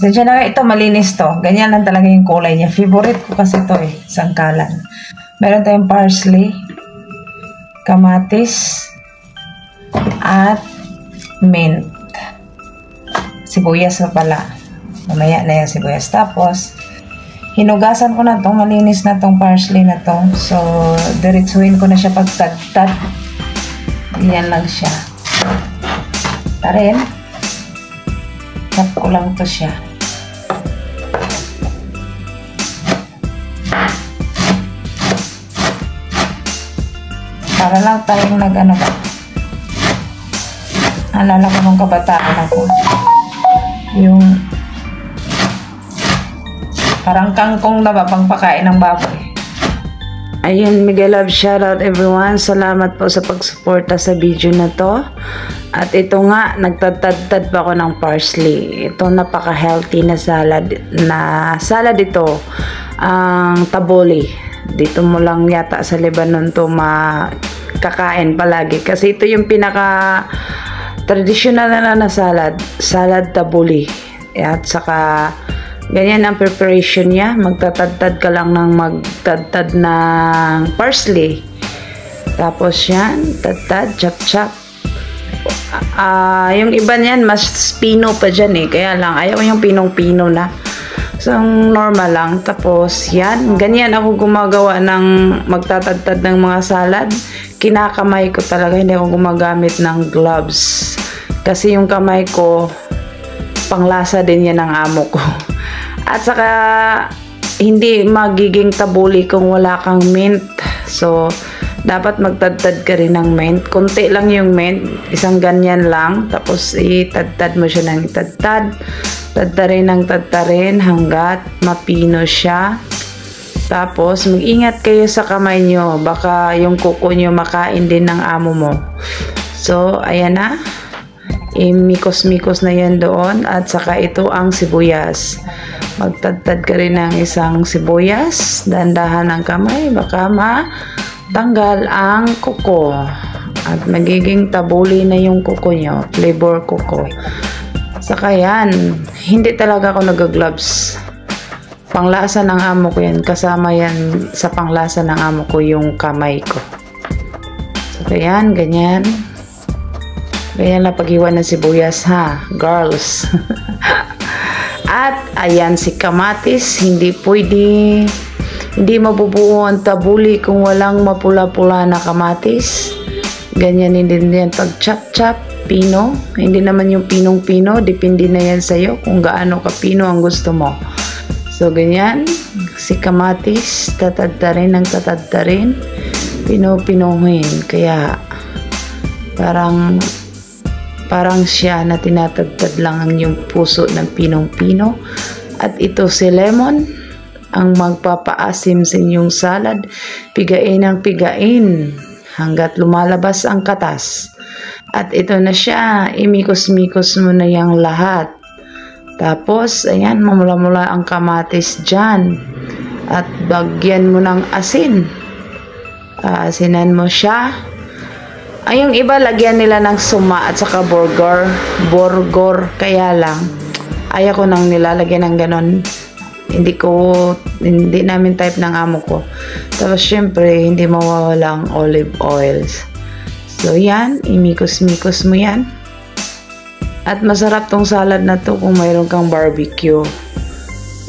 Sensya na ito, malinis to. Ganyan lang talaga yung kulay niya. Favorite ko kasi to eh, sangkalan. Meron tayong parsley, kamatis, at mint. Sibuyas pa pala. Mamaya na yung sibuyas. Tapos, hinugasan ko na to. Malinis na tong parsley na to. So, diretsuhin ko na siya pagtagtad. Yan lang siya. Tarin. Tap ko lang to siya. Para lang tayong nag-ano ba. Alala ko nung kabataan ako. Yung parang kangkong na ba pangpakain ng baboy. Ayun, Miguel Love, shoutout everyone. Salamat po sa pagsuporta sa video na to. At ito nga, nagtadtad pa ako ng parsley. Ito napaka-healthy na salad ito. Ang taboli. Dito mo lang yata sa Lebanon to makakain palagi. Kasi ito yung pinaka traditional na salad taboli. At saka ganyan ang preparation niya. Magtatadtad ka lang ng magtadtad ng parsley. Tapos yan, tadtad, chop. Yung iba niyan, mas pino pa dyan eh. Kaya lang, ayaw yung pinong-pino na. So, normal lang. Tapos, yan. Ganyan ako gumagawa ng magtatadtad ng mga salad. Kinakamay ko talaga. Hindi ako gumagamit ng gloves. Kasi yung kamay ko, panglasa din yan ng amo ko. At saka, hindi magiging tabuli kung wala kang mint. So, dapat magtadtad ka rin ng mint. Kunti lang yung mint. Isang ganyan lang. Tapos, itadtad mo siya ng itadtad. Tadtarin ng tadtarin hanggat mapino siya. Tapos, mag-ingat kayo sa kamay nyo. Baka yung kuko nyo makain din ng amo mo. So, ayan na. Imikos-mikos na yan doon. At saka ito ang sibuyas. Magtadtad ka rin ng isang sibuyas. Dandahan ng kamay. Baka matanggal ang kuko. At magiging tabuli na yung kuko nyo. Flavor kuko. Saka yan, hindi talaga ako nag-gloves. Panglasa ng amo ko yan. Kasama yan sa panglasa ng amo ko yung kamay ko. Saka yan, ganyan. Ganyan lang paghiwa ng sibuyas ha, girls. At ayan si kamatis, hindi mabubuo ang tabuli kung walang mapula-pula na kamatis. Ganyan din yan pag chop-chop. Pino, hindi naman yung pinong-pino, depende na yan sa'yo kung gaano ka pino ang gusto mo. So, ganyan, si kamatis, tatadtarin ng tatadtarin, pino-pinuhin, kaya parang siya na tinatagtad lang ang yung puso ng pinong-pino. At ito si lemon, ang magpapaasim sa inyong salad, pigain ang pigain, hanggat lumalabas ang katas. At ito na siya, imikos-mikos mo na yung lahat. Tapos, ayan, mamula-mula ang kamatis dyan. At bagyan mo ng asin. Asinan mo siya. Ay, yung iba, lagyan nila ng suma at saka borgor. Kaya lang, ayaw ko nang nilalagyan ng ganon. Hindi namin type ng amo ko. Tapos, syempre, hindi mawawala ang olive oils. So, yan. Imikos-mikos mo yan. At masarap tong salad na to kung mayroon kang barbecue.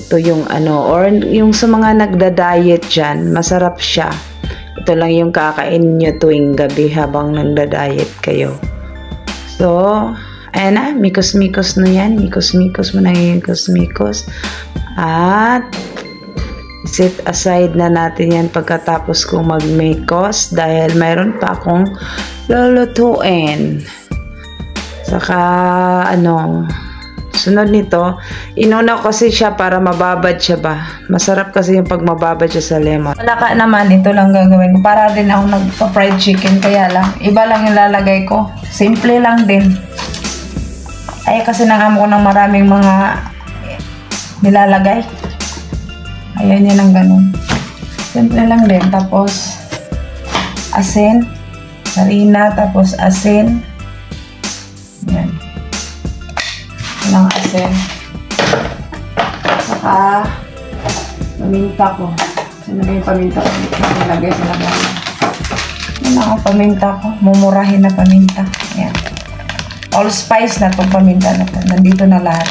Ito yung or yung sa mga nagda-diet dyan, masarap siya. Ito lang yung kakain nyo tuwing gabi habang nagda-diet kayo. So, ayan na. Mikos-mikos na yan. Mikos-mikos mo na mikos-mikos. At set aside na natin yan pagkatapos kong mag-mikos dahil mayroon pa akong lulutuin. Saka sunod nito, inuna ko kasi siya para mababad siya ba. Masarap kasi yung pag mababad siya sa lemon. Malaka naman, ito lang gagawin ko. Para din ako nagpa-fried chicken, kaya lang iba lang yung lalagay ko. Simple lang din. Ay kasi nangamo ko ng maraming mga nilalagay. Ayaw niya ng ganun. Simple lang din. Tapos, asin. Harina. Tapos, asin. Yan. Walang asin. saka paminta ko. Saan na yung paminta ko? Nilagay sa lagayan. Yan ang paminta ko. Mumurahin na paminta. Ayan. Allspice na itong paminta na ito. Nandito na lahat.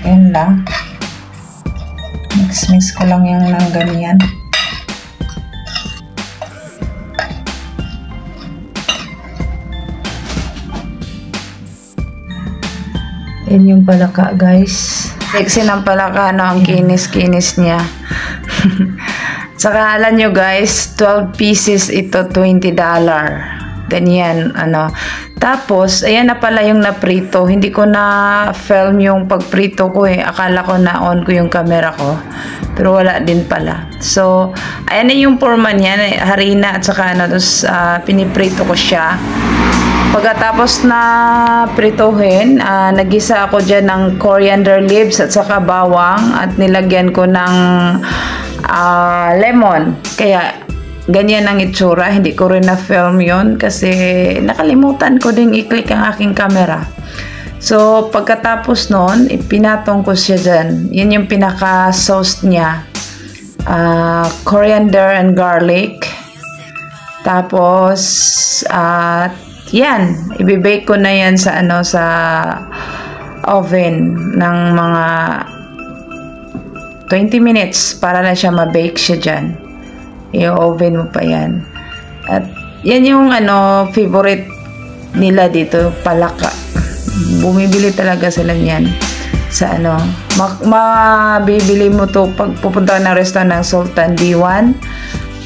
Ayan lang. Mix ko lang yung ng ganyan. Yan yung palaka, guys. Sexy ng palaka, no? Ang kinis-kinis niya. Saka alam nyo, guys, 12 pieces ito, $20. Ganyan, ano. Tapos, ayan na pala yung naprito. Hindi ko na film yung pagprito ko eh. Akala ko na on ko yung camera ko. Pero wala din pala. So, ayan na yung forma niya. Harina at saka ano, tapos piniprito ko siya. Pagkatapos na prituhin, nagisa ako dyan ng coriander leaves at saka bawang at nilagyan ko ng lemon. Kaya, ganyan ang itsura. Hindi ko rin na-film yun kasi nakalimutan ko din i-click ang aking camera. So, pagkatapos nun, ipinatong ko siya dyan. Yan yung pinaka-sauce niya. Coriander and garlic. Tapos, yan. Ibibake ko na yan sa, ano, sa oven ng mga 20 minutes para na siya ma-bake siya dyan. I-oven mo pa yan. At yan yung ano, favorite nila dito, palaka. Bumibili talaga sila niyan sa ano. Mabibili mo to pag pupunta ng restaurant ng Sultan Diwan.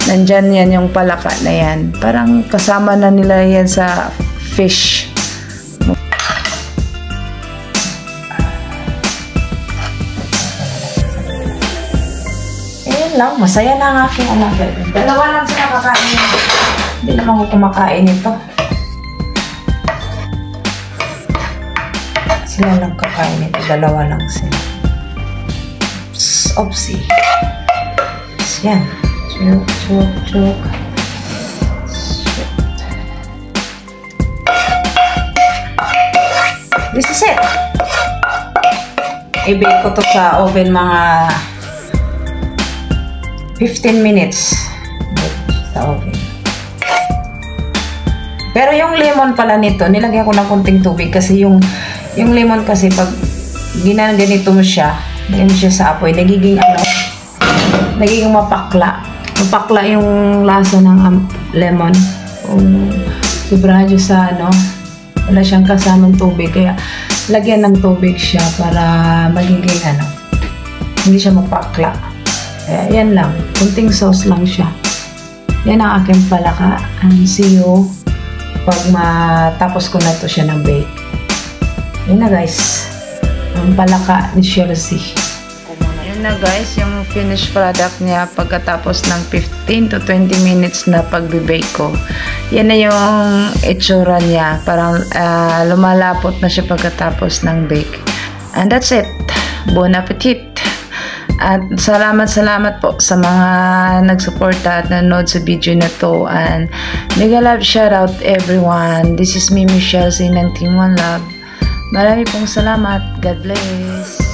Nandyan yan yung palaka na yan. Parang kasama na nila yan sa fish. Lang, masaya na ang aking anak. Dalawa lang sila kakain. Hindi naman ko kumakain ito. Sila lang kakain ito. Dalawa lang sila. Oopsie. Yan. Chuk. This is it. I-bake ko to sa oven mga 15 minutes sa oven. Pero yung lemon pala nito, nilagyan ko ng konting tubig kasi yung lemon kasi pag ginaganito mo siya, lagyan mo siya sa apoy, nagiging ano, nagiging mapakla. Mapakla yung lasa ng lemon. Kung sobrahan nyo sa ano, wala siyang kasamang tubig, kaya lagyan ng tubig siya para magiging ano, hindi siya mapakla. Yan lang. Kunting sauce lang siya. Yan ang aking palaka. And see you pag matapos ko na to siya ng bake. Yan na, guys. Ang palaka ni Chelsea. Yan na, guys. Yung finished product niya pagkatapos ng 15 to 20 minutes na pagbe-bake ko. Yan na yung itsura niya. Parang lumalapot na siya pagkatapos ng bake. And that's it. Bon appetit! At salamat po sa mga nagsuporta at nanood sa video na to. And mega love shoutout everyone. This is me, Michelle, ng Team One Love. Marami pong salamat. God bless.